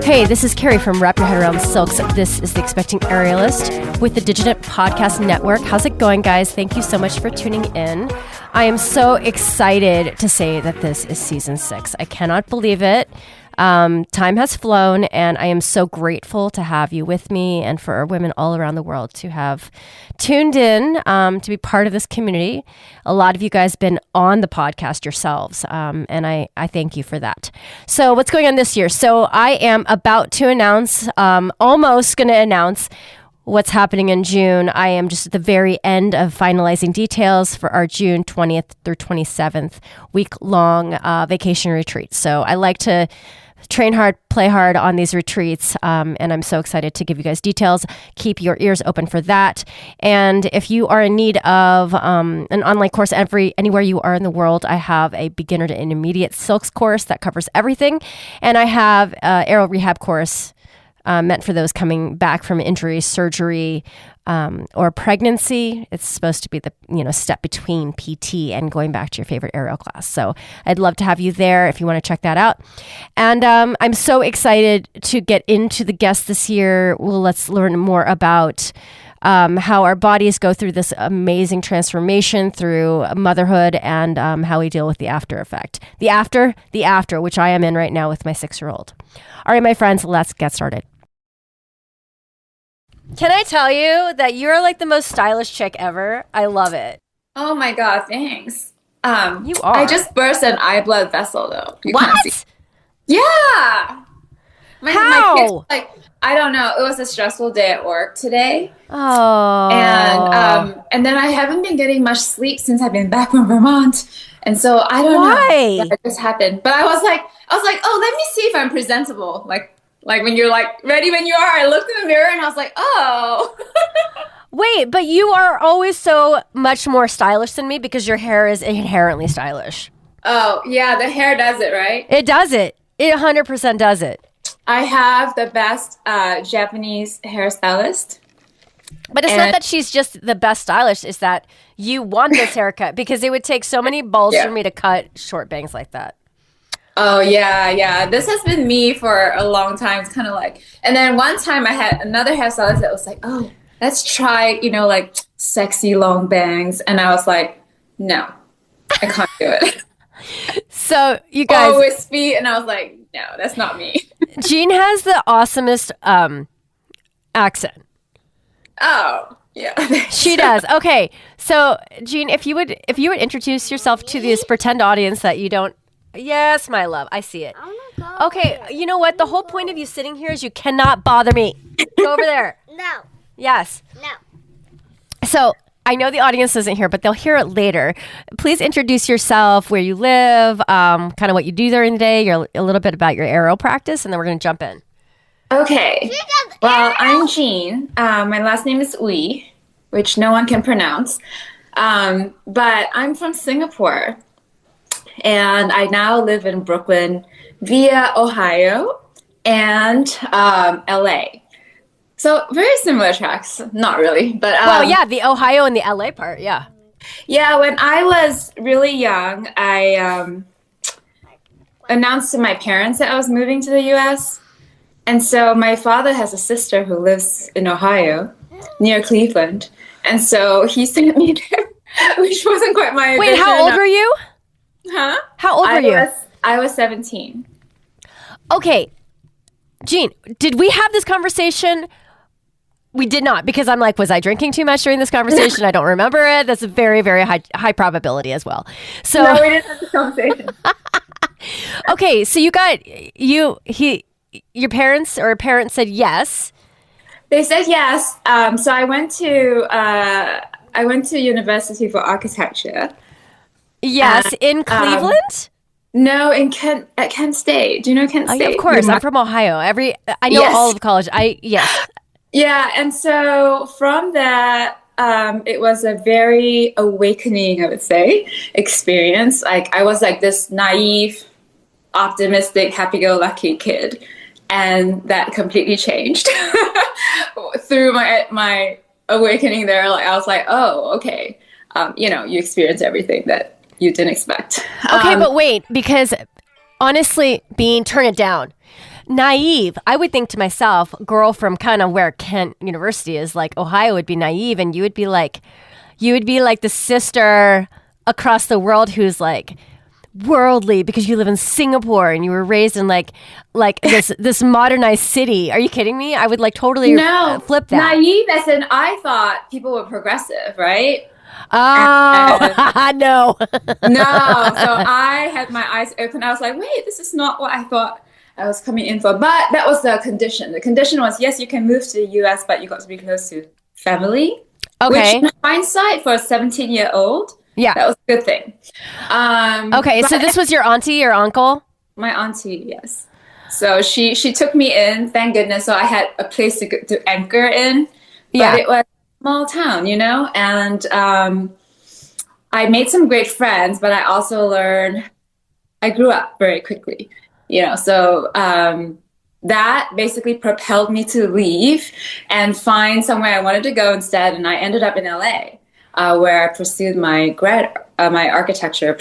Okay, this is Carrie from Wrap Your Head Around the Silks. This is the Expecting Aerialist with the Digit Podcast Network. How's it going, guys? Thank you so much for tuning in. I am so excited to say that this is season 6. I cannot believe it. Time has flown, and I am so grateful to have you with me and for women all around the world to have tuned in to be part of this community. A lot of you guys have been on the podcast yourselves, and I thank you for that. So what's going on this year? So I am about to announce, almost going to announce what's happening in June. I am just at the very end of finalizing details for our June 20th through 27th week-long vacation retreat. So I like to train hard, play hard on these retreats, and I'm so excited to give you guys details. Keep your ears open for that. And if you are in need of an online course anywhere you are in the world, I have a beginner to intermediate silks course that covers everything. And I have an aerial rehab course meant for those coming back from injury, surgery, or pregnancy. It's supposed to be the step between PT and going back to your favorite aerial class. So I'd love to have you there if you want to check that out. And I'm so excited to get into the guests this year. Well, let's learn more about how our bodies go through this amazing transformation through motherhood and how we deal with the after effect. The after, which I am in right now with my 6-year-old. All right, my friends, let's get started. Can I tell you that you're like the most stylish chick ever? I love it. Oh my God, thanks. You are. I just burst an eye blood vessel though. You what? can't see. Yeah. How? My kids, I don't know. It was a stressful day at work today. Oh. And then I haven't been getting much sleep since I've been back from Vermont. And so I don't know. That just happened. But I was like, oh, let me see if I'm presentable. Like when you're ready when you are, I looked in the mirror and I was like, oh. Wait, but you are always so much more stylish than me because your hair is inherently stylish. Oh, yeah, the hair does it, right? It does it. It 100% does it. I have the best Japanese hairstylist. But it's not that she's just the best stylist. It's that you want this haircut because it would take so many balls for me to cut short bangs like that. Oh, yeah. This has been me for a long time. It's kind of and then one time I had another hairstylist that was like, oh, let's try, sexy long bangs. And I was like, no, I can't do it. So you guys. Oh, wispy. And I was like, no, that's not me. Jean has the awesomest accent. Oh, yeah. She does. Okay. So Jean, if you would introduce yourself to this pretend audience that you don't. Yes, my love. I see it. Okay, you know what? The whole point of you sitting here is you cannot bother me. Go over there. No. Yes. No. So I know the audience isn't here, but they'll hear it later. Please introduce yourself, where you live, kind of what you do during the day, a little bit about your aerial practice, and then we're going to jump in. Okay. Well, I'm Jean. My last name is Uy, which no one can pronounce. But I'm from Singapore. And I now live in Brooklyn via Ohio and LA. So very similar tracks. Not really, but well, yeah, the Ohio and the LA part, yeah. Yeah, when I was really young, I announced to my parents that I was moving to the US. And so my father has a sister who lives in Ohio near Cleveland. And so he sent me there, which wasn't quite my Wait, how old were you? Huh? How old were you? I was 17. Okay. Jean, did we have this conversation? We did not, because I'm like, was I drinking too much during this conversation? I don't remember it. That's a very, very high probability as well. So no, we didn't have this conversation. Okay, so your parents said yes. They said yes. So I went to university for architecture. Yes, in Cleveland? No, at Kent State. Do you know Kent State? Yeah, of course. I'm from Ohio. I know all of the college. Yes. Yeah, and so from that, it was a very awakening, I would say, experience. I was this naive, optimistic, happy-go-lucky kid, and that completely changed through my awakening there. I was like, oh, okay. You experience everything that you didn't expect. Okay, but wait, because honestly, turn it down. naive. I would think to myself, girl from kind of where Kent University is, like Ohio, would be naive, and you would be like the sister across the world who's like worldly because you live in Singapore and you were raised in like this modernized city. Are you kidding me? I would like totally flip that. Naive as in I thought people were progressive, right? Oh, no. No. So I had my eyes open. I was like, wait, this is not what I thought I was coming in for. But that was the condition. The condition was, yes, you can move to the US, but you got to be close to family. Okay. Which in hindsight, for a 17-year-old, yeah, that was a good thing. Okay, so this was your auntie or uncle? My auntie, yes. So she took me in, thank goodness. So I had a place to anchor in. But it was a small town, and I made some great friends, but I also learned, I grew up very quickly, so that basically propelled me to leave and find somewhere I wanted to go instead. And I ended up in LA, where I pursued my my architecture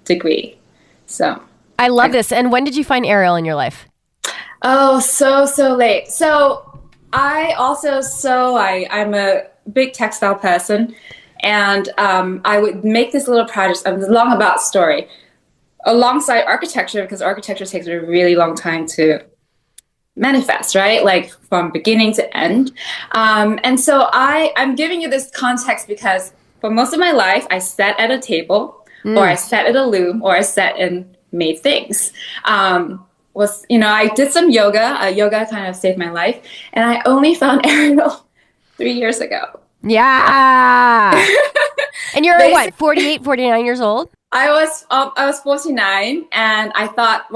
degree. So I love this. And when did you find Ariel in your life? Oh, so late. So I'm a big textile person, and I would make this little project, a long about story, alongside architecture, because architecture takes a really long time to manifest, right? Like from beginning to end. And so I'm giving you this context because for most of my life, I sat at a table, or I sat at a loom, or I sat and made things. I did some yoga. Yoga kind of saved my life. And I only found Ariel 3 years ago. Yeah. And you're what, 48, 49 years old? I was 49, and I thought,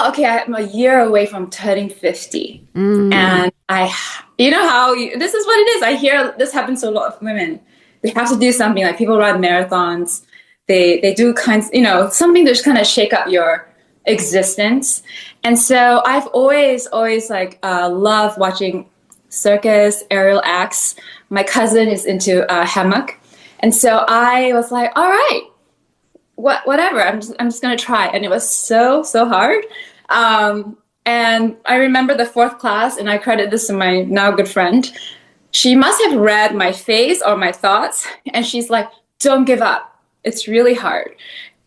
okay, I'm a year away from turning 50. And this is what it is. I hear this happens to a lot of women. They have to do something, like people run marathons. They do something to just kind of shake up your existence. And so I've always loved watching circus, aerial acts. My cousin is into hammock. And so I was like, all right, whatever. I'm just going to try. And it was so hard. And I remember the fourth class, and I credit this to my now good friend. She must have read my face or my thoughts. And she's like, don't give up. It's really hard.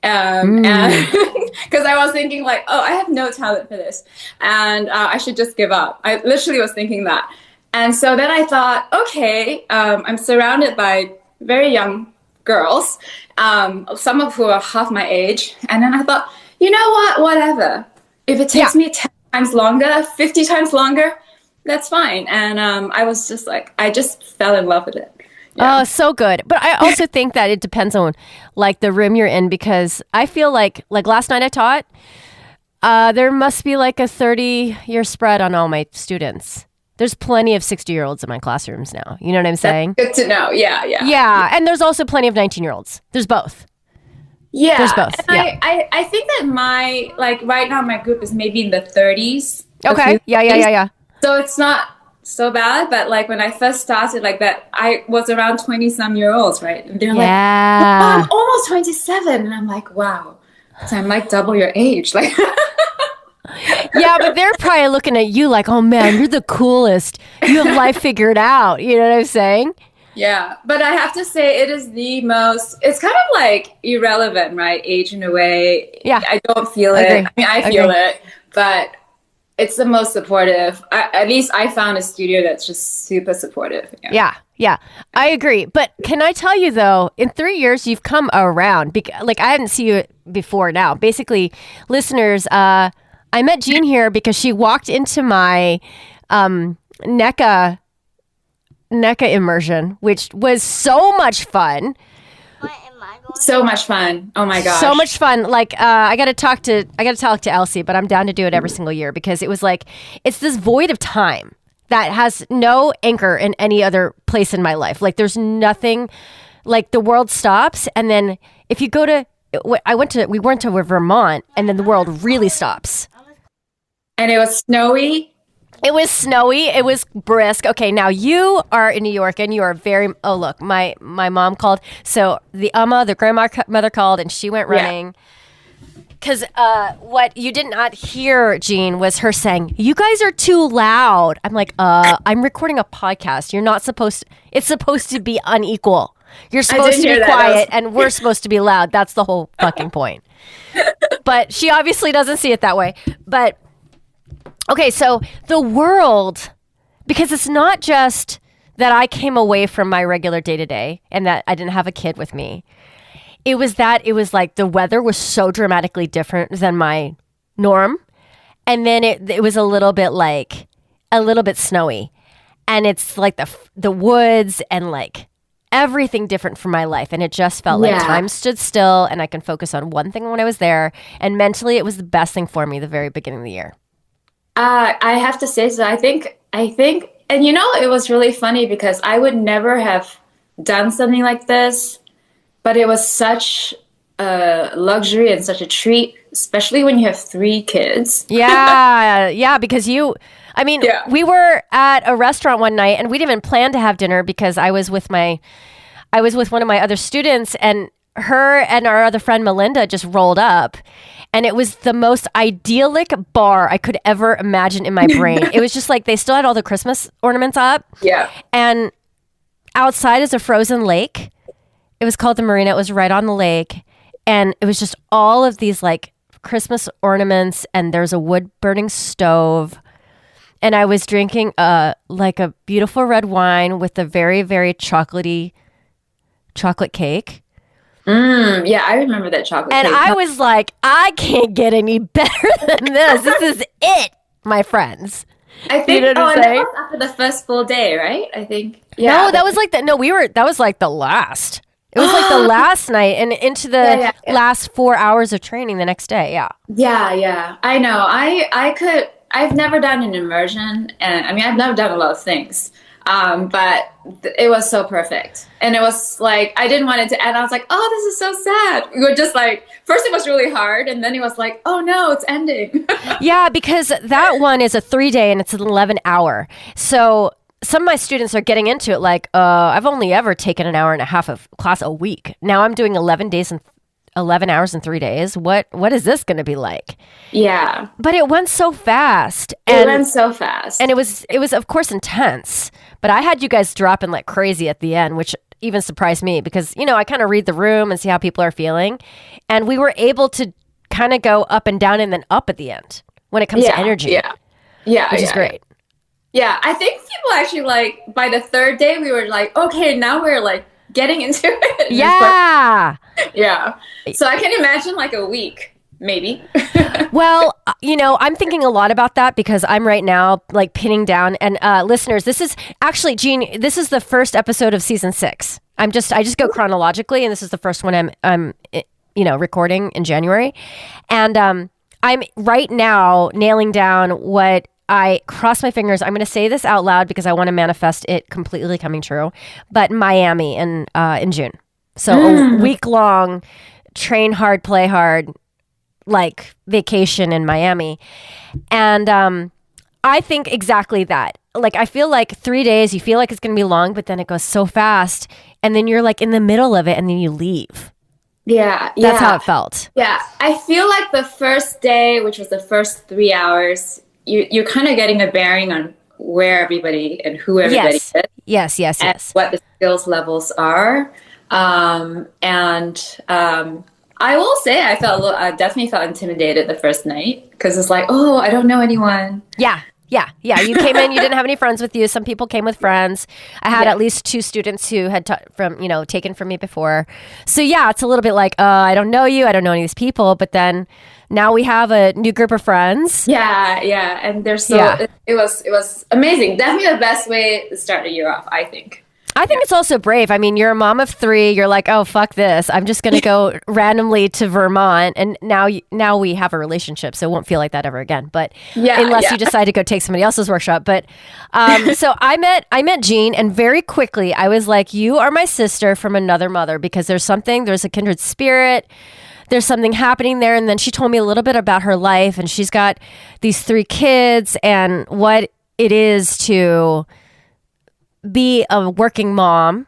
And because I was thinking like, oh, I have no talent for this, and I should just give up. I literally was thinking that. And so then I thought, okay, I'm surrounded by very young girls, some of who are half my age. And then I thought, you know what, whatever. If it takes me 10 times longer, 50 times longer, that's fine. And I was just like, I just fell in love with it. Yeah. Oh, so good. But I also think that it depends on like the room you're in, because I feel like last night I taught, there must be like a 30-year spread on all my students. There's plenty of 60-year-olds in my classrooms now. You know what I'm saying? That's good to know. Yeah. Yeah. And there's also plenty of 19-year-olds. There's both. Yeah. There's both. And I think that my, right now my group is maybe in the 30s. Okay. Yeah. So it's not so bad, but when I first started like that, I was around 20-some-year-olds, right? And they're like, oh, I'm almost 27. And I'm like, wow. So I'm like double your age. Yeah, but they're probably looking at you like, oh man, you're the coolest. You have life figured out. You know what I'm saying? Yeah, but I have to say it is it's kind of irrelevant, right? Age in a way. Yeah. I don't feel it. I mean, I feel it, but it's the most supportive. At least I found a studio that's just super supportive. Yeah. I agree. But can I tell you though, in 3 years, you've come around. I hadn't seen you before now. Basically, listeners, I met Jean here because she walked into my NECCA immersion, which was so much fun. So much fun. Oh my gosh. So much fun. I gotta talk to Elsie, but I'm down to do it every single year because it was it's this void of time that has no anchor in any other place in my life. There's nothing, the world stops, and then if you go to, we went to Vermont, and then the world really stops. And it was snowy. It was snowy. It was brisk. Okay, now you are in New York, and you are very. Oh, look, my mom called. So the grandmother called, and she went running. because what you did not hear, Jean, was her saying, "You guys are too loud." I'm like, I'm recording a podcast. You're not supposed to, it's supposed to be unequal. You're supposed to be quiet and we're supposed to be loud. That's the whole fucking point. But she obviously doesn't see it that way. But okay, so the world, because it's not just that I came away from my regular day-to-day and that I didn't have a kid with me. It was like the weather was so dramatically different than my norm. And then it was a little bit snowy. And it's like the woods and like everything different from my life. And it just felt like time stood still and I can focus on one thing when I was there. And mentally, it was the best thing for me the very beginning of the year. I have to say, so I think, and you know, it was really funny because I would never have done something like this, but it was such a luxury and such a treat, especially when you have 3 kids. Yeah, because we were at a restaurant one night and we didn't even plan to have dinner because I was with one of my other students, and her and our other friend Melinda just rolled up. And it was the most idyllic bar I could ever imagine in my brain. It was just like they still had all the Christmas ornaments up. Yeah. And outside is a frozen lake. It was called the Marina. It was right on the lake. And it was just all of these like Christmas ornaments, and there's a wood burning stove. And I was drinking like a beautiful red wine with a very, very chocolatey chocolate cake. Yeah, I remember that chocolate cake. And I was like, I can't get any better than this. This is it, my friends. I think, and that was after the first full day, right? I think. Yeah. No, that was like that was like the last. It was like the last night and into the last 4 hours of training the next day. Yeah. Yeah. I know. I've never done an immersion, and I mean, I've never done a lot of things. But it was so perfect. And it was like, I didn't want it to end. I was like, oh, this is so sad. We were just like, first it was really hard. And then it was like, oh no, it's ending. Yeah, because that one is a 3-day and it's an 11-hour. So some of my students are getting into it like, I've only ever taken an hour and a half of class a week. Now I'm doing 11 hours and 3 days. What is this going to be like? Yeah. But it went so fast. It went so fast. And it was of course intense. But I had you guys dropping like crazy at the end, which even surprised me because, you know, I kind of read the room and see how people are feeling. And we were able to kind of go up and down and then up at the end when it comes to energy. Yeah. Which is great. Yeah. I think people actually like by the 3rd day, we were like, okay, now we're like getting into it. Yeah. Yeah. So I can imagine like a week. Maybe. Well, you know, I'm thinking a lot about that because I'm right now like pinning down. And listeners, this is actually, Jean, this is the first episode of season 6. I just go chronologically, and this is the first one I'm recording in January. And I'm right now nailing down what I cross my fingers. I'm going to say this out loud because I want to manifest it completely coming true. But Miami in June. So a week-long train hard, play hard, like vacation in Miami. And I think exactly that. Like, I feel like 3 days, you feel like it's going to be long, but then it goes so fast. And then you're like in the middle of it and then you leave. Yeah. That's how it felt. Yeah. I feel like the first day, which was the first 3 hours, you're kind of getting a bearing on where everybody and who everybody is. Yes. And what the skills levels are. I will say I definitely felt intimidated the first night because it's like, oh, I don't know anyone. Yeah. You came in, you didn't have any friends with you. Some people came with friends. I had at least 2 students who had taken from me before. So yeah, it's a little bit like, I don't know you. I don't know any of these people. But then now we have a new group of friends. Yeah. And they're so, it was amazing. Definitely the best way to start a year off, I think. I think it's also brave. I mean, you're a mom of 3. You're like, oh, fuck this. I'm just going to go randomly to Vermont. And now we have a relationship, so it won't feel like that ever again. But unless you decide to go take somebody else's workshop. But so I met Jean, and very quickly I was like, you are my sister from another mother because there's a kindred spirit. There's something happening there. And then she told me a little bit about her life, and she's got these 3 kids and what it is to be a working mom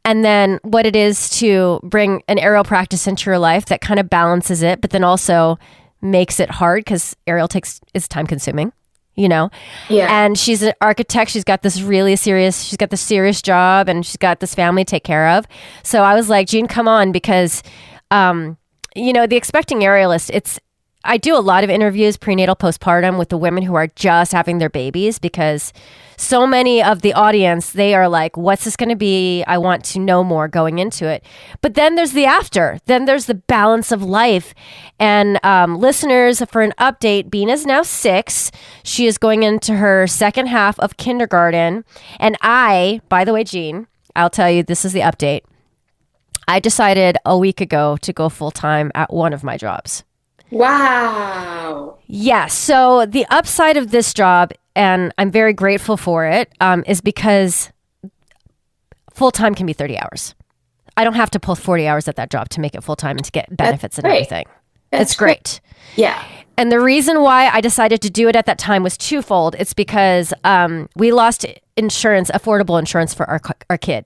and then what it is to bring an aerial practice into your life that kind of balances it, but then also makes it hard because aerial is time consuming, you know? Yeah. And she's an architect. She's got this serious job, and she's got this family to take care of. So I was like, Jean, come on, because, the expecting aerialist, I do a lot of interviews, prenatal, postpartum, with the women who are just having their babies, because so many of the audience, they are like, what's this going to be? I want to know more going into it. But then there's the after. Then there's the balance of life. And listeners, for an update, Bean is now 6. She is going into her second half of kindergarten. And by the way, Jean, I'll tell you, this is the update. I decided a week ago to go full-time at one of my jobs. Wow. Yeah. So the upside of this job, and I'm very grateful for it, is because full-time can be 30 hours. I don't have to pull 40 hours at that job to make it full-time and to get benefits and everything. It's great. Yeah. And the reason why I decided to do it at that time was twofold. It's because we lost insurance, affordable insurance for our kid.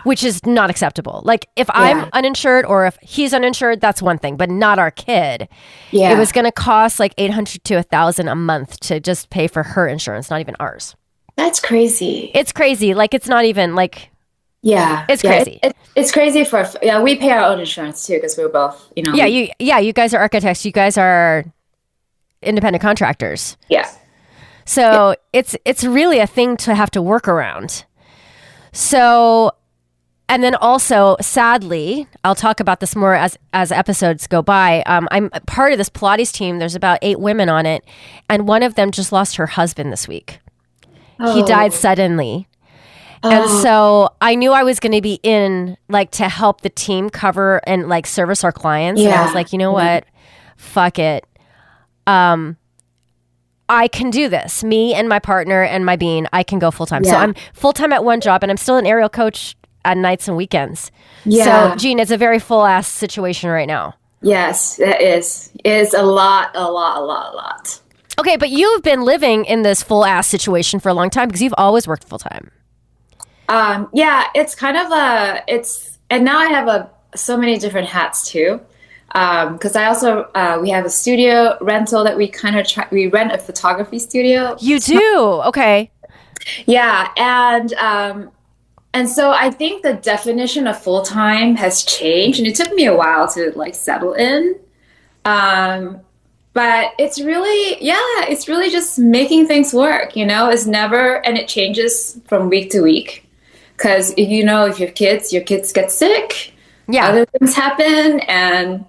Which is not acceptable. Like, if I'm uninsured or if he's uninsured, that's one thing, but not our kid. Yeah. It was going to cost like $800 to $1,000 a month to just pay for her insurance, not even ours. That's crazy. It's crazy. Like, it's not even like... Yeah. It's crazy. It's crazy we pay our own insurance too, because we're both, you guys are architects. You guys are independent contractors. Yeah. So it's really a thing to have to work around. So, and then also, sadly, I'll talk about this more as episodes go by. I'm part of this Pilates team. There's about 8 women on it, and one of them just lost her husband this week. He died suddenly. And so I knew I was going to be in, like, to help the team cover and, like, service our clients. Yeah. And I was like, you know what? Fuck it. I can do this. Me and my partner and my Bean, I can go full-time. Yeah. So I'm full-time at one job, and I'm still an aerial coach at nights and weekends. Yeah. So, Jean, it's a very full-ass situation right now. Yes, it is. It's a lot. Okay, but you've been living in this full-ass situation for a long time because you've always worked full-time. Yeah, it's kind of and now I have so many different hats too. Because I also we have a studio rental that we we rent a photography studio. You do? Okay. Yeah, and so I think the definition of full time has changed, and it took me a while to like settle in. But it's really just making things work. It's never, and it changes from week to week. Because if you have kids get sick. Yeah. Other things happen, and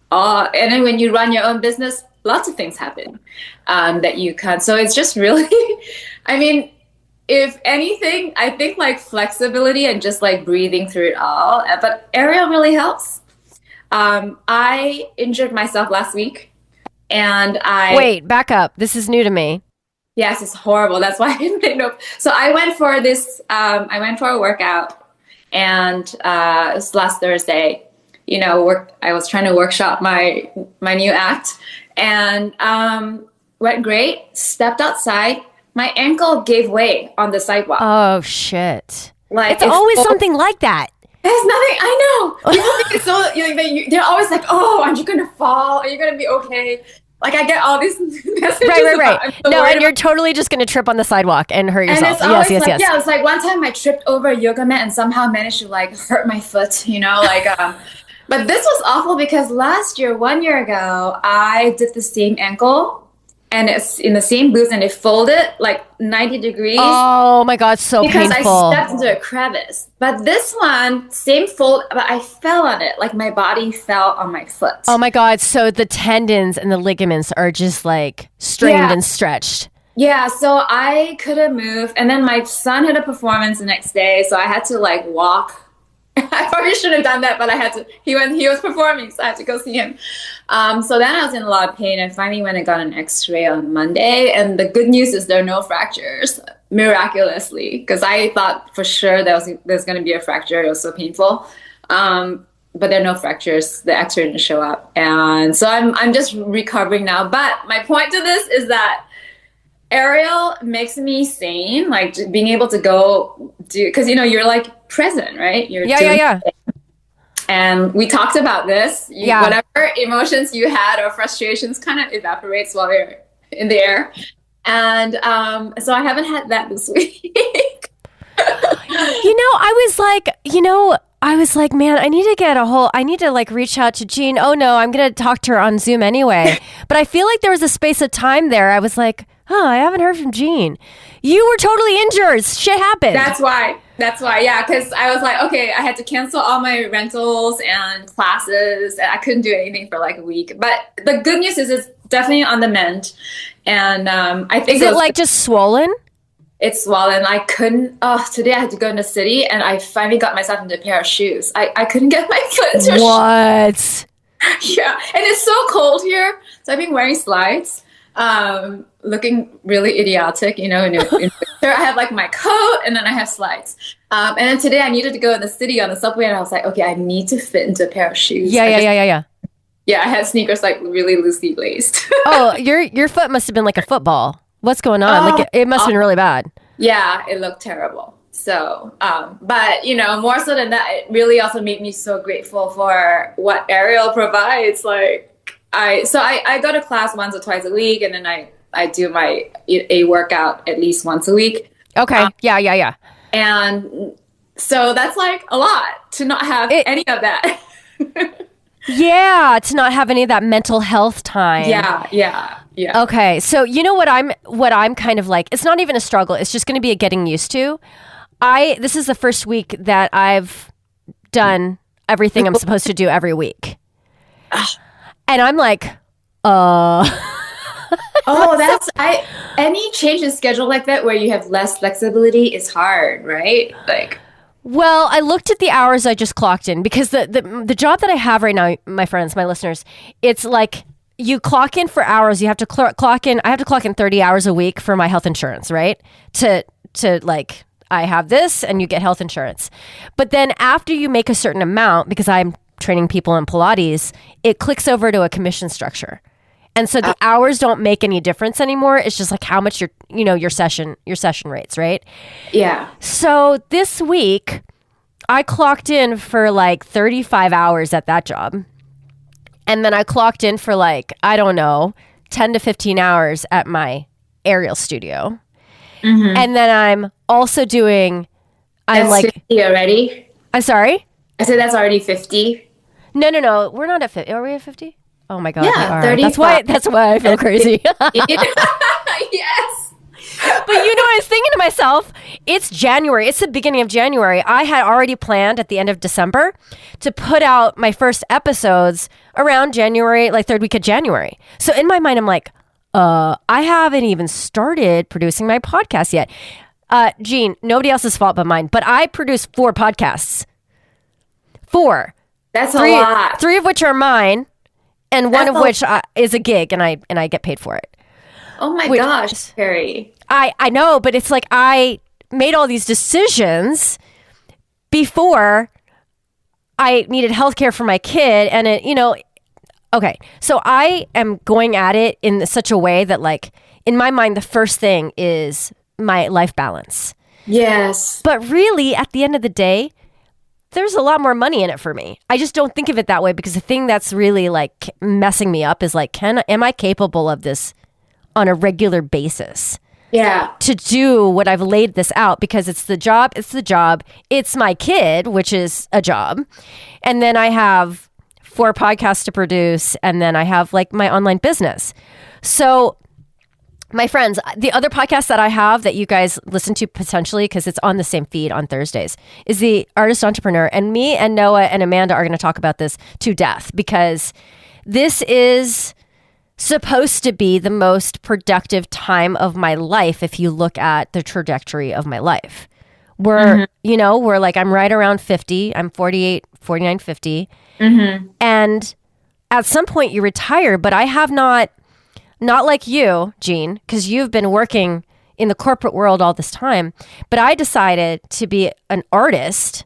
then when you run your own business, lots of things happen that you can. So it's just really, I mean, if anything, I think like flexibility and just like breathing through it all. But aerial really helps. I injured myself last week, and Wait, back up. This is new to me. Yes, it's horrible. That's why I didn't think of. So I went for this. I went for a workout, and it was last Thursday. I was trying to workshop my new act, and went great. Stepped outside, my ankle gave way on the sidewalk. Oh shit! Like it's always something like that. There's nothing. I know. People think it's so. They're always like, "Oh, aren't you gonna fall? Are you gonna be okay?" Like I get all these messages. Right. No, and you're totally just gonna trip on the sidewalk and hurt yourself. And it's yes. Yeah, it's like one time I tripped over a yoga mat and somehow managed to like hurt my foot. But this was awful because 1 year ago, I did the same ankle, and it's in the same boots, and it folded like 90 degrees. Oh my God, so because painful. I stepped into a crevice. But this one, same fold, but I fell on it. Like my body fell on my foot. Oh my God, so the tendons and the ligaments are just like strained and stretched. Yeah, so I couldn't move. And then my son had a performance the next day, so I had to like walk. I probably shouldn't have done that, but I had to. He was performing, so I had to go see him. So then I was in a lot of pain. I finally went and got an X-ray on Monday, and the good news is there are no fractures, miraculously, because I thought for sure there's going to be a fracture. It was so painful, but there are no fractures. The X-ray didn't show up, and so I'm just recovering now. But my point to this is that Aerial makes me sane, like being able to go do, because you're like present, right? You're doing Yeah. And we talked about this. Whatever emotions you had or frustrations kind of evaporates while you're in the air. And so I haven't had that this week. I was like, man, I need to like reach out to Jean. Oh no, I'm going to talk to her on Zoom anyway. But I feel like there was a space of time there. I was like, I haven't heard from Jean. You were totally injured. Shit happened. That's why. Yeah. Cause I was like, okay, I had to cancel all my rentals and classes and I couldn't do anything for like a week. But the good news is it's definitely on the mend. And I think is it like just swollen? It's swollen. I couldn't. Oh, today I had to go in the city, and I finally got myself into a pair of shoes. I couldn't get my foot into a shoe. What? Yeah, and it's so cold here, so I've been wearing slides, looking really idiotic. In winter, I have like my coat, and then I have slides. And then today I needed to go in the city on the subway, and I was like, okay, I need to fit into a pair of shoes. Yeah. Yeah, I had sneakers like really loosely laced. Oh, your foot must have been like a football. What's going on? Like it must have been really bad. Yeah, it looked terrible. So, but more so than that, it really also made me so grateful for what Aerial provides. Like I go to class once or twice a week, and then I do a workout at least once a week. Okay. Yeah. And so that's like a lot to not have any of that. Yeah, to not have any of that mental health time. Yeah. Okay, so you know what I'm kind of like, it's not even a struggle, it's just going to be a getting used to. This is the first week that I've done everything I'm supposed to do every week. And I'm like, any change in schedule like that where you have less flexibility is hard, right? Like, well, I looked at the hours I just clocked in because the job that I have right now, my friends, my listeners, it's like you clock in for hours. You have to clock in. I have to clock in 30 hours a week for my health insurance, right? To like, I have this and you get health insurance. But then after you make a certain amount, because I'm training people in Pilates, it clicks over to a commission structure. And so the hours don't make any difference anymore. It's just like how much your session rates, right? Yeah. So this week, I clocked in for like 35 hours at that job. And then I clocked in for like, I don't know, 10 to 15 hours at my aerial studio. Mm-hmm. And then I'm also doing, that's 50 already? I'm sorry? I said that's already 50. No. We're not at 50. Are we at 50? Oh my God. Yeah, 35. That's why I feel crazy. Yes. But I was thinking to myself, it's January. It's the beginning of January. I had already planned at the end of December to put out my first episodes around January, like third week of January. So in my mind, I'm like, I haven't even started producing my podcast yet. Jean, nobody else's fault but mine. But I produced 4 podcasts. 4. That's a lot. 3 of which are mine. And one of which is a gig, and I get paid for it. Oh my gosh, Carrie. I know, but it's like I made all these decisions before I needed healthcare for my kid, and okay. So I am going at it in such a way that, like, in my mind, the first thing is my life balance. Yes. But really, at the end of the day, there's a lot more money in it for me. I just don't think of it that way because the thing that's really like messing me up is like, am I capable of this on a regular basis? Yeah. To do what I've laid this out, because it's the job. It's my kid, which is a job. And then I have 4 podcasts to produce. And then I have like my online business. So my friends, the other podcast that I have that you guys listen to potentially, because it's on the same feed on Thursdays, is the Artist Entrepreneur. And me and Noah and Amanda are going to talk about this to death, because this is supposed to be the most productive time of my life if you look at the trajectory of my life. We're like, I'm right around 50. I'm 48, 49, 50. Mm-hmm. And at some point you retire, but I have not like you, Jean, because you've been working in the corporate world all this time, but I decided to be an artist,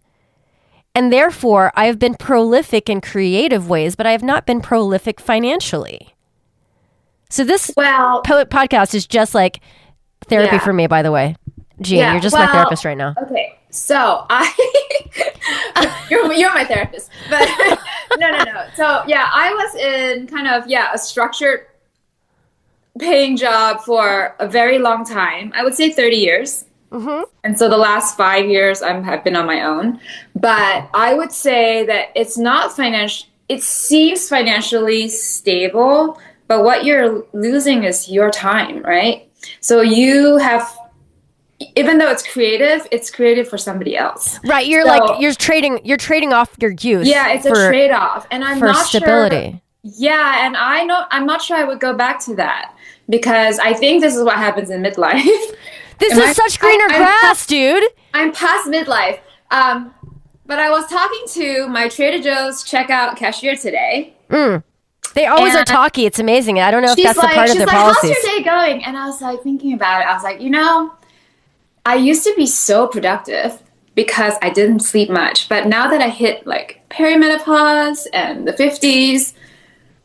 and therefore I have been prolific in creative ways, but I have not been prolific financially. So this podcast is just like therapy for me, by the way. Jean, you're just my therapist right now. Okay, so you're my therapist, but no. So yeah, I was in kind of a structured paying job for a very long time. I would say 30 years. Mm-hmm. And so the last 5 years have been on my own. But I would say that it's not financial. It seems financially stable, but what you're losing is your time, right? So you have, even though it's creative for somebody else. Right. You're trading off your youth. Yeah, it's a trade-off. And I'm not stability. Sure. Yeah, and I'm not sure I would go back to that, because I think this is what happens in midlife. This is such greener grass, dude. I'm past midlife. But I was talking to my Trader Joe's checkout cashier today. They always are talky. It's amazing. I don't know if that's a part of their policies. How's your day going? And I was like thinking about it. I was like, I used to be so productive because I didn't sleep much. But now that I hit like perimenopause and the 50s,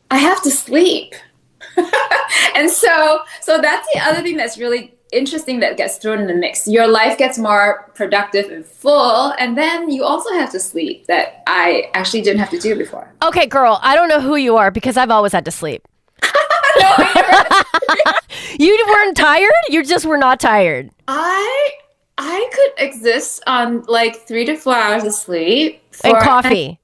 I have to sleep. And so that's the other thing that's really interesting that gets thrown in the mix. Your life gets more productive and full, and then you also have to sleep, that I actually didn't have to do before. Okay, girl, I don't know who you are because I've always had to sleep. You weren't tired? You just were not tired. I could exist on like 3 to 4 hours of sleep. And coffee.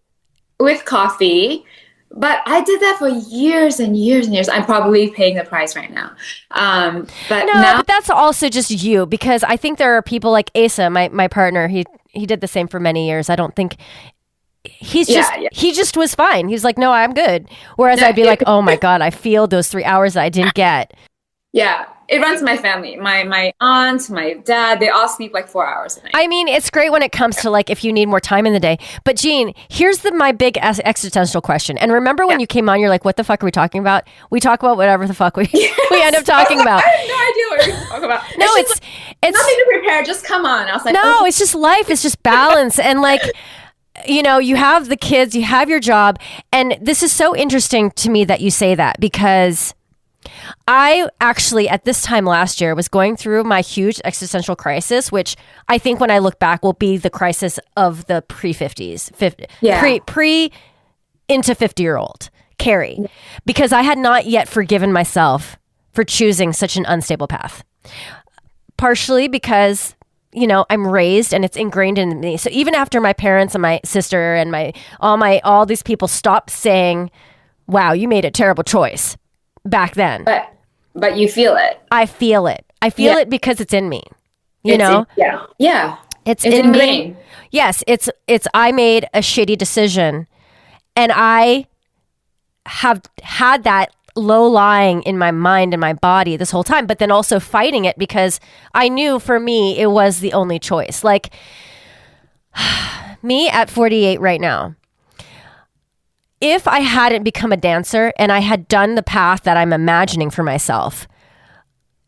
With coffee. But I did that for years and years and years. I'm probably paying the price right now. But that's also just you, because I think there are people like Asa, my partner. He did the same for many years. I don't think he just was fine. He's like, no, I'm good. Whereas I'd be like, oh my God, I feel those 3 hours that I didn't get. Yeah, it runs my family. My aunt, my dad, they all sleep like 4 hours a night. I mean, it's great when it comes to like if you need more time in the day. But Jean, here's my big existential question. And remember when you came on, you're like, what the fuck are we talking about? We talk about whatever the fuck we end up talking about. I have no idea what we're going to talk about. No, it's nothing to prepare. Just come on. I was like, no, it's just life. It's just balance. And like, you have the kids, you have your job. And this is so interesting to me that you say that, because I actually, at this time last year, was going through my huge existential crisis, which I think when I look back will be the crisis of the pre-50s, pre into 50-year-old Carrie, because I had not yet forgiven myself for choosing such an unstable path. Partially because, I'm raised and it's ingrained in me. So even after my parents and my sister and all these people stopped saying, wow, you made a terrible choice back then. But you feel it. I feel it. I feel it because it's in me. Yeah. It's in ingrained. Me. Yes, it's I made a shitty decision, and I have had that low lying in my mind and my body this whole time, but then also fighting it because I knew for me it was the only choice. Like me at 48 right now, if I hadn't become a dancer and I had done the path that I'm imagining for myself,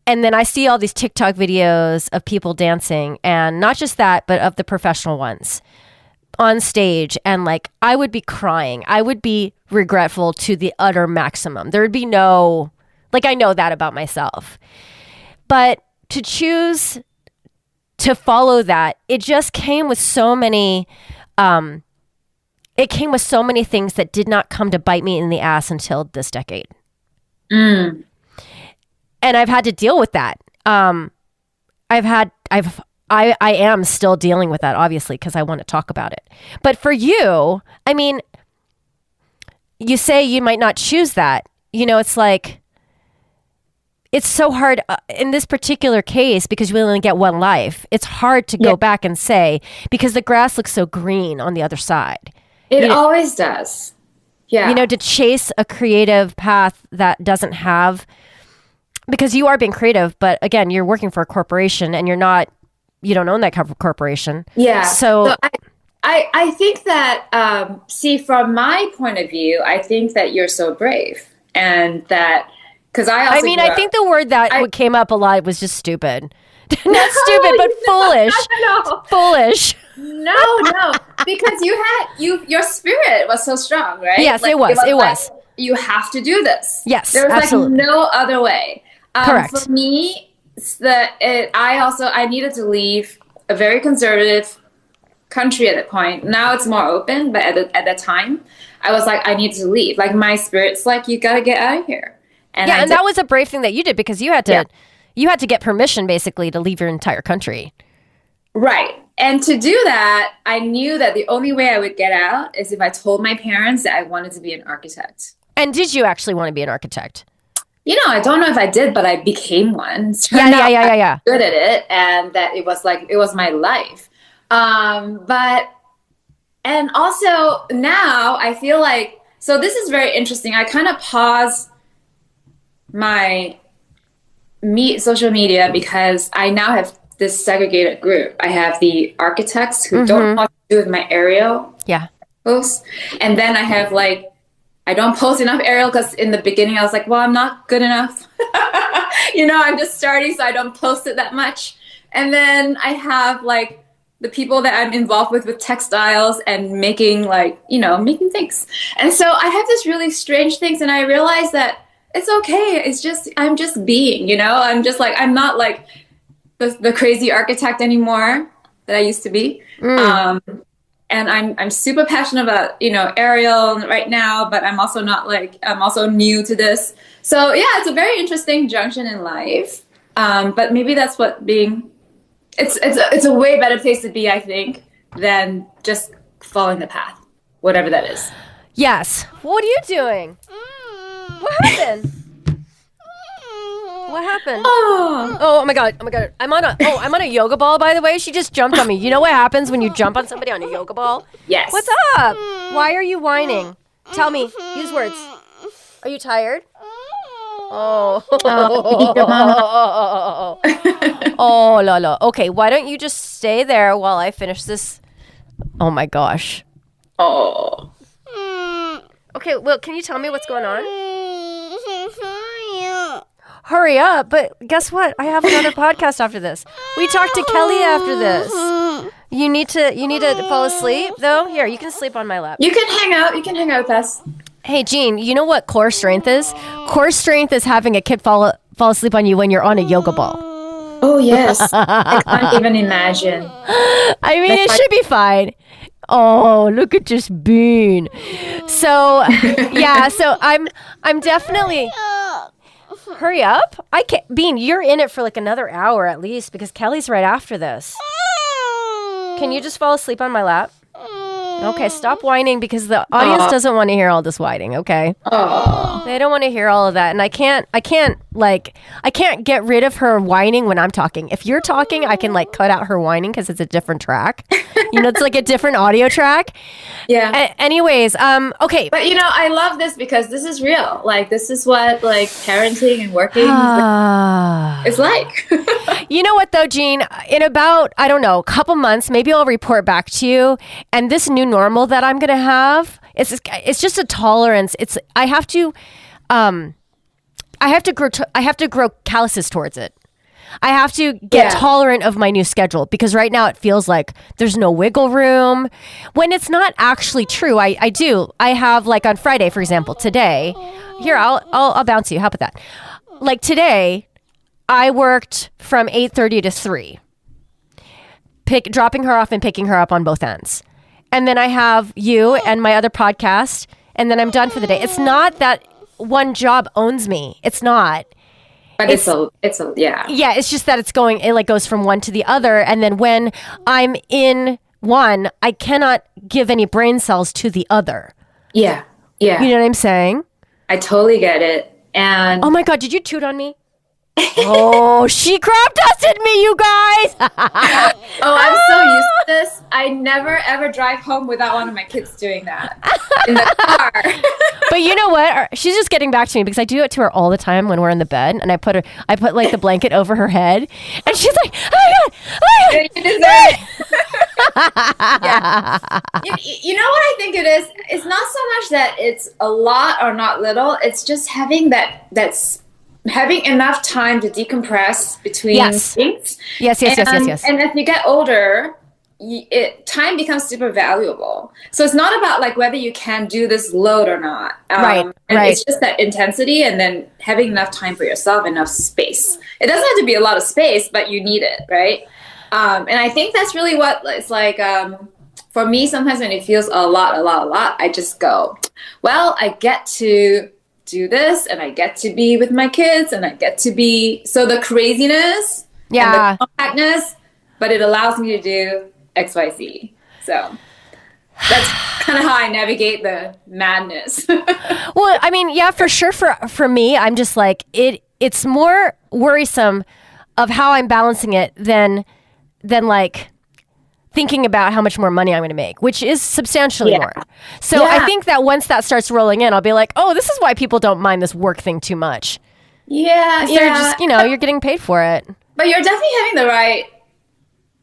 and then I see all these TikTok videos of people dancing, and not just that, but of the professional ones on stage, and like I would be crying. I would be regretful to the utter maximum. There would be no, like, I know that about myself. But to choose to follow that, it just came with so many things that did not come to bite me in the ass until this decade. And I've had to deal with that. I am still dealing with that, obviously, because I want to talk about it. But for you, I mean, you say you might not choose that. It's like, it's so hard in this particular case because we only get one life. It's hard to go back and say, because the grass looks so green on the other side. It always does. Yeah. To chase a creative path that doesn't have, because you are being creative, but again, you're working for a corporation and you don't own that corporation. Yeah. So I think that, from my point of view, I think that you're so brave, and that, because I think the word that came up a lot was just stupid. Not stupid, but foolish. No. Foolish. No, because your spirit was so strong, right? Yes, it was. You have to do this. Yes, there was absolutely. like no other way. Correct. For me, I needed to leave a very conservative country at that point. Now it's more open, but at that time, I was like, I need to leave. Like my spirit's like, you gotta get out of here. And that was a brave thing that you did because you had to get permission basically to leave your entire country. Right. And to do that, I knew that the only way I would get out is if I told my parents that I wanted to be an architect. And did you actually want to be an architect? I don't know if I did, but I became one. Yeah. Good at it, and that it was my life. And also now I feel like, so this is very interesting. I kind of paused my social media because I now have this segregated group. I have the architects who don't want to do with my aerial posts. And then I have I don't post enough aerial because in the beginning I was like, well, I'm not good enough. I'm just starting, so I don't post it that much. And then I have the people that I'm involved with textiles and making making things. And so I have this really strange things, and I realized that it's okay. It's just, I'm just being, I'm just I'm not the crazy architect anymore that I used to be. And I'm super passionate about, aerial right now, but I'm also not I'm also new to this. So yeah, it's a very interesting junction in life. But maybe that's what it's a way better place to be, I think, than just following the path, whatever that is. Yes. What are you doing? What happened? What happened? Oh my god. I'm on a yoga ball, by the way. She just jumped on me. You know what happens when you jump on somebody on a yoga ball? Yes. What's up? Why are you whining? Tell me. Use words. Are you tired? Oh. Oh, la la. Okay, why don't you just stay there while I finish this? Oh my gosh. Oh. Okay, well, can you tell me what's going on? Hurry up, but guess what? I have another podcast after this. We talked to Kelly after this. You need to fall asleep though. Here, you can sleep on my lap. You can hang out. You can hang out with us. Hey, Jean, you know what core strength is? Core strength is having a kid fall asleep on you when you're on a yoga ball. Oh yes, I can't even imagine. I mean, it should be fine. Oh, look at this bean. So yeah, so I'm definitely. Hurry up. I can't. Bean, you're in it for another hour at least because Kelly's right after this. Can you just fall asleep on my lap? Okay, stop whining because the audience doesn't want to hear all this whining, okay? They don't want to hear all of that. And I can't get rid of her whining when I'm talking. If you're talking, I can cut out her whining because it's a different track. It's a different audio track. Yeah. Anyways, okay. But I love this because this is real. This is what parenting and working is like. You know what though, Jean? In about, I don't know, a couple months, maybe I'll report back to you. And this new normal that I'm gonna have, it's just a tolerance. I have to grow calluses towards it. I have to get tolerant of my new schedule because right now it feels like there's no wiggle room when it's not actually true. I do. I have on Friday, for example, today. Here, I'll bounce you. How about that? Today, I worked from 8:30 to 3, dropping her off and picking her up on both ends. And then I have you and my other podcast, and then I'm done for the day. It's not that one job owns me. It's not. But it's a yeah. Yeah, it's just that it goes from one to the other. And then when I'm in one, I cannot give any brain cells to the other. Yeah. Yeah. You know what I'm saying? I totally get it. And oh my God, did you toot on me? Oh, she crop dusted me, you guys. Oh, I'm so used to this. I never ever drive home without one of my kids doing that in the car. But you know what? She's just getting back to me because I do it to her all the time when we're in the bed, and I put the blanket over her head, and she's like, "Oh my God, oh my God." You deserve it. Yeah. You know what I think it is? It's not so much that it's a lot or not little. It's just having having enough time to decompress between things. Yes. And as you get older, time becomes super valuable. So it's not about like whether you can do this load or not. And it's just that intensity, and then having enough time for yourself, enough space. It doesn't have to be a lot of space, but you need it, right? And I think that's really what it's like. For me, sometimes when it feels a lot, I just go, well, I get to do this, and I get to be with my kids, and I get to be, so the craziness and the compactness, but it allows me to do XYZ. So that's kind of how I navigate the madness. Well, I mean, yeah, for sure. For me, I'm just like, it's more worrisome of how I'm balancing it than like thinking about how much more money I'm going to make, which is substantially more. So I think that once that starts rolling in, I'll be like, oh, this is why people don't mind this work thing too much. Yeah. They're just, you're getting paid for it. But you're definitely having the right,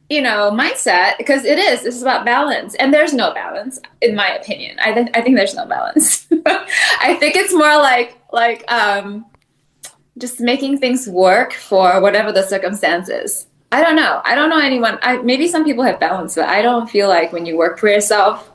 mindset, because this is about balance, and there's no balance, in my opinion. I think there's no balance. I think it's more like just making things work for whatever the circumstances. I don't know anyone. Maybe some people have balance, but I don't feel like when you work for yourself,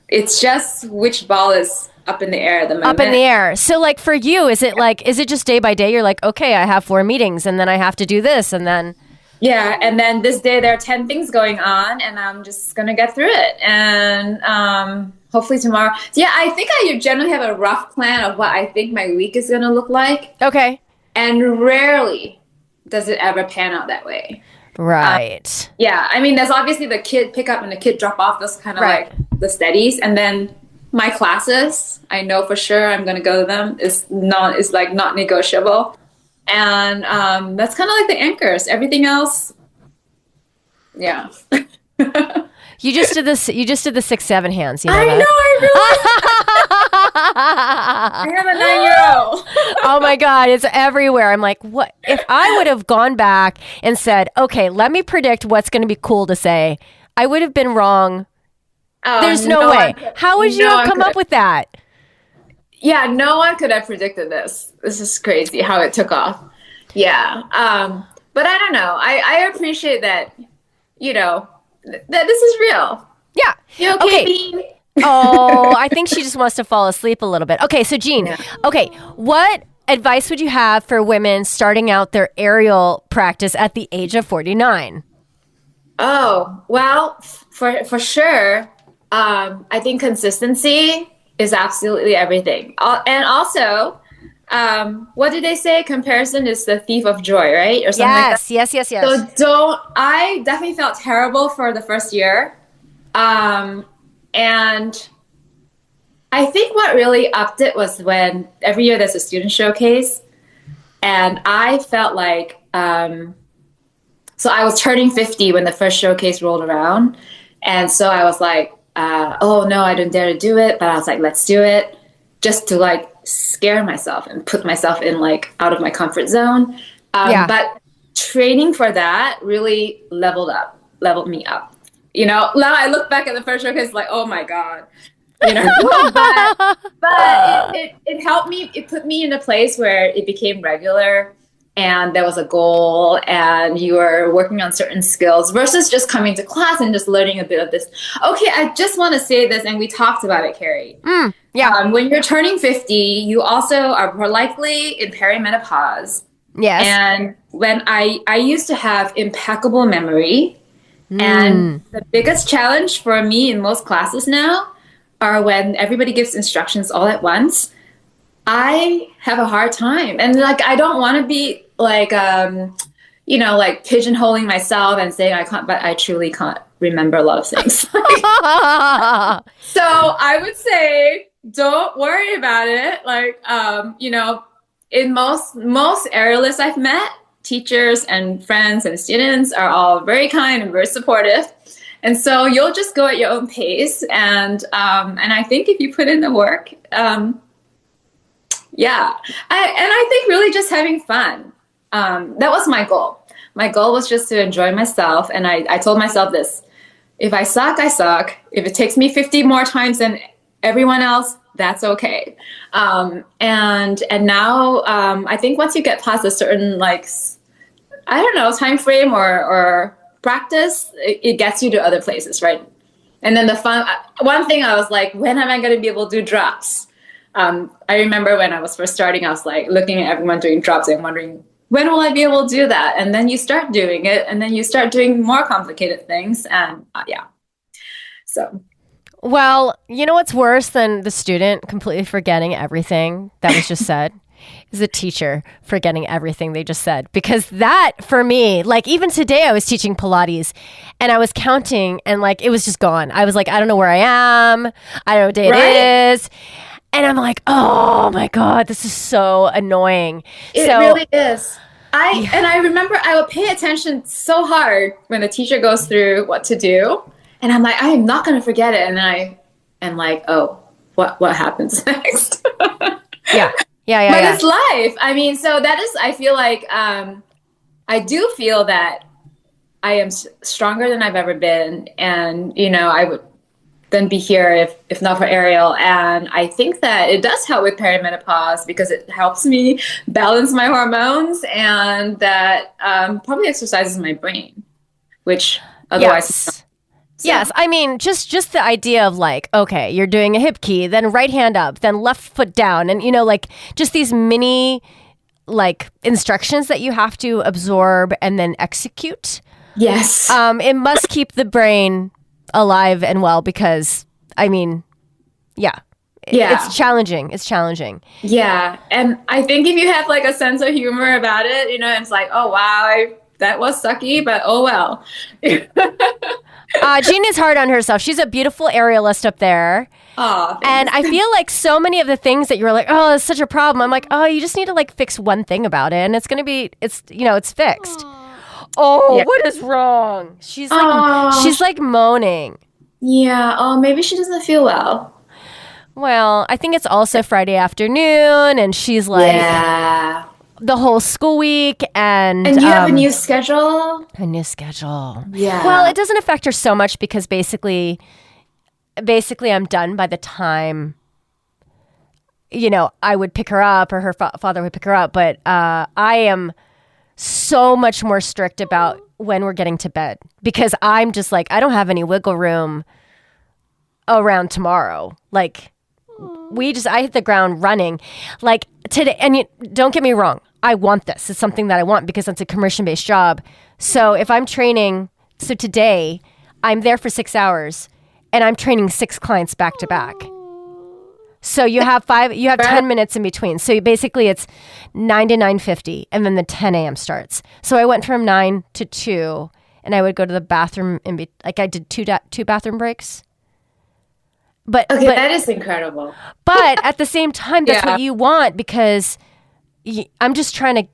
it's just which ball is up in the air at the moment. Up in the air. So like for you, is it just day by day? You're like, okay, I have 4 meetings, and then I have to do this, and then. Yeah, and then this day there are 10 things going on, and I'm just gonna get through it. And hopefully tomorrow. Yeah, I think I generally have a rough plan of what I think my week is gonna look like. Okay. And rarely does it ever pan out that way. Right. Yeah, I mean, there's obviously the kid pick up and the kid drop off. Those kind of like the steadies, and then my classes, I know for sure I'm gonna go to them. Is not negotiable. And that's kind of like the anchors. Everything else, yeah. You just did this. You just did the 6-7 hands. You know I that? know. I have a 9-year-old. Oh my God, it's everywhere. I'm like, what? If I would have gone back and said, okay, let me predict what's going to be cool to say, I would have been wrong. There's no way. How would you have come up with that? Yeah, no one could have predicted this. This is crazy how it took off. Yeah. But I don't know. I appreciate that, that this is real. Yeah. You okay, Bean? Oh, I think she just wants to fall asleep a little bit. Okay, so Jean, what advice would you have for women starting out their aerial practice at the age of 49? Oh, well, for sure, I think consistency is absolutely everything. And also, what did they say? Comparison is the thief of joy, right? Or something like that. Yes. So I definitely felt terrible for the first year. And I think what really upped it was when every year there's a student showcase. And I felt like, so I was turning 50 when the first showcase rolled around. And so I was like, oh no, I didn't dare to do it. But I was like, let's do it, just to like scare myself and put myself in like out of my comfort zone. But training for that really leveled me up. Now I look back at the first showcase like, oh my God, but it helped me. It put me in a place where it became regular, and there was a goal, and you were working on certain skills versus just coming to class and just learning a bit of this. Okay, I just want to say this, and we talked about it, Carrie. When you're turning 50, you also are more likely in perimenopause. Yes. And when I used to have impeccable memory, and the biggest challenge for me in most classes now are when everybody gives instructions all at once. I have a hard time, and like I don't want to be like like pigeonholing myself and saying I can't, but I truly can't remember a lot of things. So I would say don't worry about it. Like in most aerialists I've met, teachers and friends and students are all very kind and very supportive. And so you'll just go at your own pace. And I think if you put in the work, I think really just having fun. That was my goal. My goal was just to enjoy myself. And I told myself this: if I suck, I suck. If it takes me 50 more times than everyone else, that's okay. And now I think once you get past a certain time frame or practice, it gets you to other places, right? And then the fun, one thing I was like, when am I going to be able to do drops? I remember when I was first starting, I was like looking at everyone doing drops and wondering, when will I be able to do that? And then you start doing it, and then you start doing more complicated things. And yeah, so. Well, you know what's worse than the student completely forgetting everything that was just said? Is the teacher forgetting everything they just said. Because that, for me, like even today I was teaching Pilates and I was counting and like it was just gone. I was like, I don't know where I am. I don't know what day it is. And I'm like, oh my God, this is so annoying. It really is. And I remember I would pay attention so hard when the teacher goes through what to do. And I'm like, I am not going to forget it. And then I am like, oh, what happens next? Yeah. But it's life. I mean, so that is, I feel like, I do feel that I am stronger than I've ever been. And, you know, I would then be here if not for Ariel. And I think that it does help with perimenopause because it helps me balance my hormones, and that probably exercises my brain, which otherwise... Yes, I mean, just the idea of like, okay, you're doing a hip key, then right hand up, then left foot down. And, you know, like just these mini like instructions that you have to absorb and then execute. Yes. It must keep the brain alive and well because, I mean, it's challenging. It's challenging. Yeah. And I think if you have like a sense of humor about it, you know, it's like, oh, wow, that was sucky, but oh, well. Jean is hard on herself. She's a beautiful aerialist up there. Oh, and I feel like so many of the things that you're like, oh, it's such a problem. I'm like, oh, you just need to like fix one thing about it, and it's gonna be, it's fixed. What is wrong? She's like moaning. Yeah. Oh, maybe she doesn't feel well. Well, I think it's also Friday afternoon, and she's like, the whole school week, and you have a new schedule. Yeah. Well, it doesn't affect her so much because basically I'm done by the time, you know, I would pick her up or her father would pick her up. But I am so much more strict about when we're getting to bed because I'm just like, I don't have any wiggle room around tomorrow. Like I hit the ground running like today. And don't get me wrong. I want this. It's something that I want because it's a commission-based job. So if I'm training, so today I'm there for 6 hours and I'm training 6 clients back to back. So you have 10 minutes in between. So basically it's 9 to 9:50 and then the 10 a.m. starts. So I went from 9 to 2 and I would go to the bathroom like I did two bathroom breaks. But that is incredible. But at the same time, that's what you want because I'm just trying to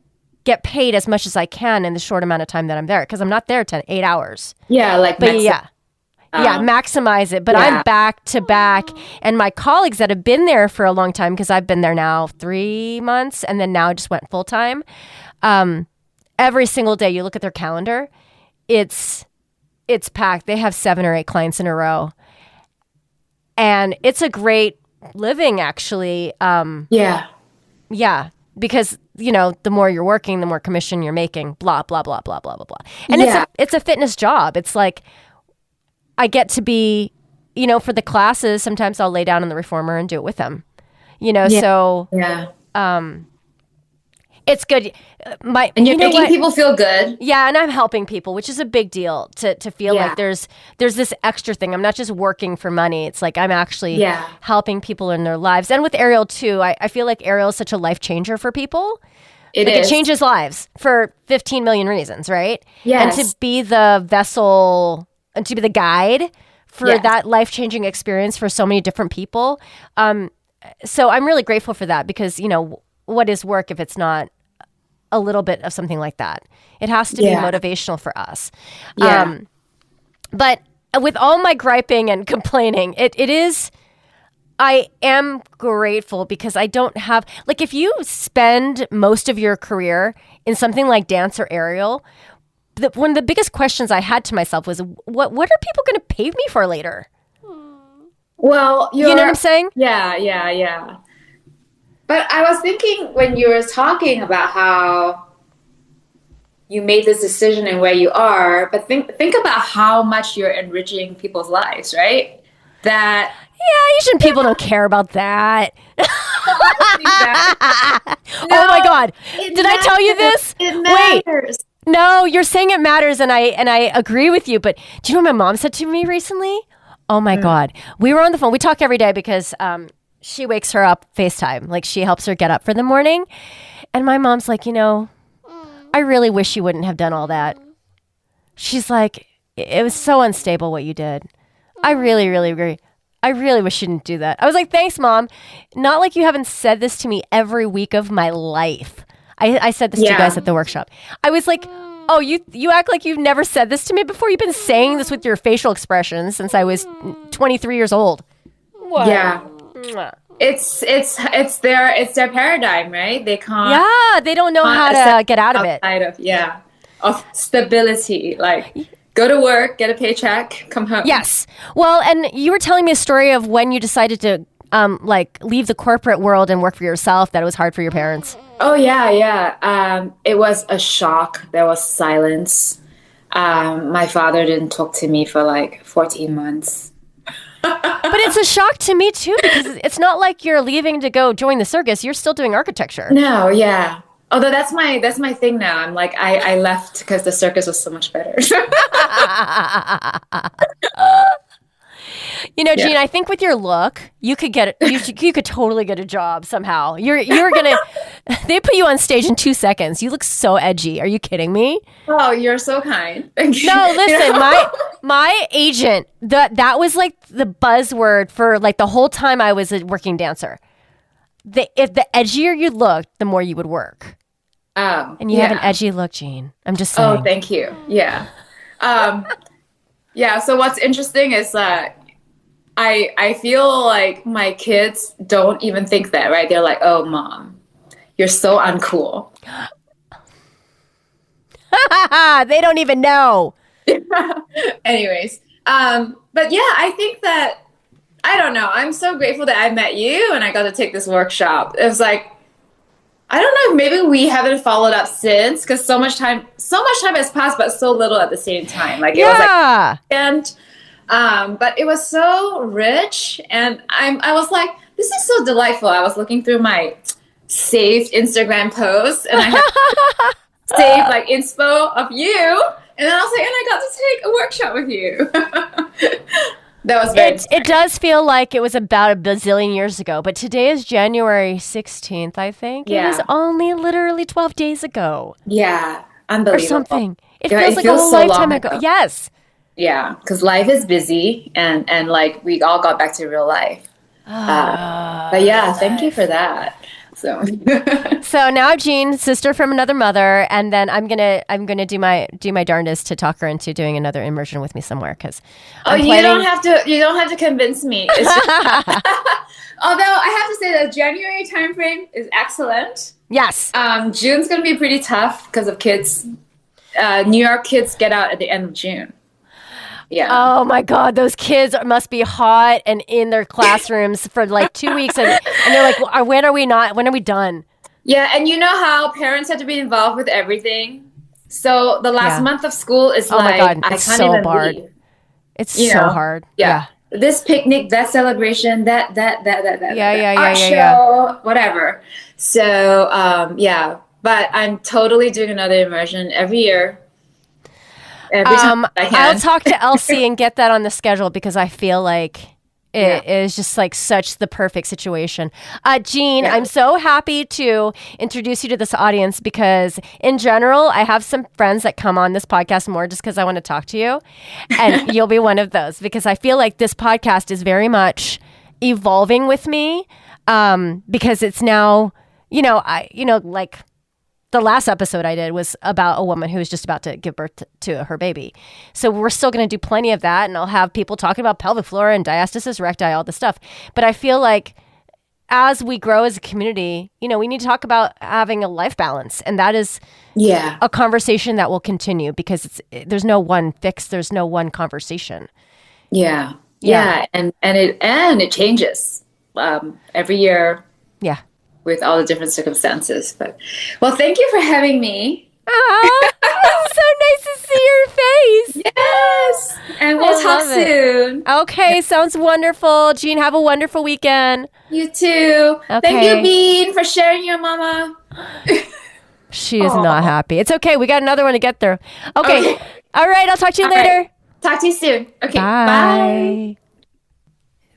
get paid as much as I can in the short amount of time that I'm there because I'm not there 8 hours. Yeah, like maximize it. But I'm back to back, and my colleagues that have been there for a long time because I've been there now 3 months, and then now I just went full time. Every single day, you look at their calendar, it's packed. They have 7 or 8 clients in a row, and it's a great living actually. Because, you know, the more you're working, the more commission you're making, blah, blah, blah, blah, blah, blah, blah. And it's a fitness job. It's like I get to be, you know, for the classes, sometimes I'll lay down in the reformer and do it with them, you know, so it's good. And you're making people feel good. Yeah, and I'm helping people, which is a big deal to feel like there's this extra thing. I'm not just working for money. It's like I'm actually helping people in their lives. And with Ariel too, I feel like Ariel is such a life changer for people. It changes lives for 15 million reasons, right? Yes. And to be the vessel and to be the guide for that life-changing experience for so many different people. So I'm really grateful for that because, you know, what is work if it's not a little bit of something like that? It has to be motivational for us. But with all my griping and complaining, I am grateful because I don't have, like if you spend most of your career in something like dance or aerial, one of the biggest questions I had to myself was, what are people going to pay me for later? Well, you know what I'm saying? Yeah. But I was thinking when you were talking about how you made this decision and where you are, but think about how much you're enriching people's lives, right? That Asian people don't care about that. No, oh my God. Did I tell you this? It matters. Wait. No, you're saying it matters, and I agree with you. But do you know what my mom said to me recently? Oh my God. We were on the phone. We talk every day because she wakes her up FaceTime. Like, she helps her get up for the morning. And my mom's like, I really wish you wouldn't have done all that. She's like, it was so unstable what you did. I really, really agree. I really wish you didn't do that. I was like, thanks, Mom. Not like you haven't said this to me every week of my life. I said this to you guys at the workshop. I was like, oh, you act like you've never said this to me before. You've been saying this with your facial expressions since I was 23 years old. What? Yeah. It's their paradigm, right? They can't. Yeah, they don't know how to get out of it. Of stability, like go to work, get a paycheck, come home. Yes. Well, and you were telling me a story of when you decided to leave the corporate world and work for yourself. That it was hard for your parents. Oh yeah. It was a shock. There was silence. My father didn't talk to me for like 14 months. But it's a shock to me too, because it's not like you're leaving to go join the circus. You're still doing architecture. No, yeah. Although that's my thing now. I'm like, I left because the circus was so much better. Jean, I think with your look, you could get you could totally get a job somehow. You're gonna. They put you on stage in 2 seconds. You look so edgy. Are you kidding me? Oh, you're so kind. Thank you. No, listen, my agent. That was like the buzzword for like the whole time I was a working dancer. If the edgier you looked, the more you would work. Oh, and you have an edgy look, Jean. I'm just saying. Oh, thank you. Yeah. Yeah. So what's interesting is that I feel like my kids don't even think that, right? They're like, "Oh, Mom, you're so uncool." They don't even know. Anyways, but yeah, I think that I don't know. I'm so grateful that I met you and I got to take this workshop. It was like, I don't know, maybe we haven't followed up since because so much time has passed, but so little at the same time. Like it was like, but it was so rich, and I was like, this is so delightful. I was looking through my saved Instagram posts, and I had saved like inspo of you, and then I was like, and I got to take a workshop with you. That was very it does feel like it was about a bazillion years ago, but today is January 16th, I think. Yeah. It was only literally 12 days ago. Yeah, unbelievable. Or something. It feels like a whole lifetime ago. Yes. Yeah, because life is busy, and like we all got back to real life. But yeah, thank you for that. So now Jean, sister from another mother, and then I'm gonna do my darndest to talk her into doing another immersion with me somewhere because you don't have to convince me. It's just, although I have to say that January timeframe is excellent. Yes. June's gonna be pretty tough because of kids. New York kids get out at the end of June. Yeah. Oh my God, those kids must be hot and in their classrooms for like 2 weeks, and they're like, when are we done? Yeah, and you know how parents have to be involved with everything. So the last month of school is my God, I it's can't so even hard. leave. It's so hard. Yeah. This picnic, that celebration, that art show, yeah. whatever. So but I'm totally doing another immersion every year. Every time I can. I'll talk to Elsie and get that on the schedule because I feel like it is just like such the perfect situation. Jean, I'm so happy to introduce you to this audience because in general, I have some friends that come on this podcast more just because I want to talk to you. And you'll be one of those because I feel like this podcast is very much evolving with me because it's now, like the last episode I did was about a woman who was just about to give birth to her baby. So we're still going to do plenty of that. And I'll have people talking about pelvic floor and diastasis recti, all this stuff. But I feel like as we grow as a community, we need to talk about having a life balance. And that is a conversation that will continue because there's no one fix. There's no one conversation. Yeah. And it changes every year. Yeah. With all the different circumstances. But, well, thank you for having me. face. Yes. And we'll talk soon. Okay, sounds wonderful. Jean, have a wonderful weekend. You too. Okay. Thank you, Bean, for sharing your mama. She is not happy. It's okay. We got another one to get through. Okay. All right. I'll talk to you later. Right. Talk to you soon. Okay. Bye.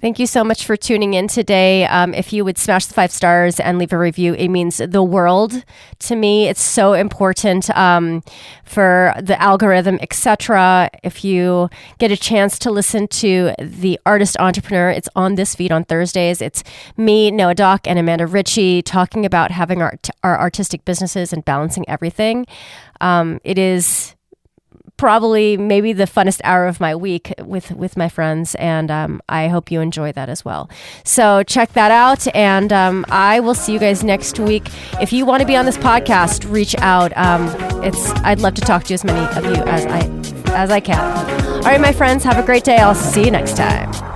Thank you so much for tuning in today. If you would smash the 5 stars and leave a review, it means the world to me. It's so important for the algorithm, etc. If you get a chance to listen to The Artist Entrepreneur, it's on this feed on Thursdays. It's me, Noah Doc, and Amanda Ritchie talking about having our artistic businesses and balancing everything. It is probably maybe the funnest hour of my week with my friends, and I hope you enjoy that as well. So check that out, and I will see you guys next week. If you want to be on this podcast, reach out. I'd love to talk to as many of you as I can. All right, my friends, have a great day. I'll see you next time.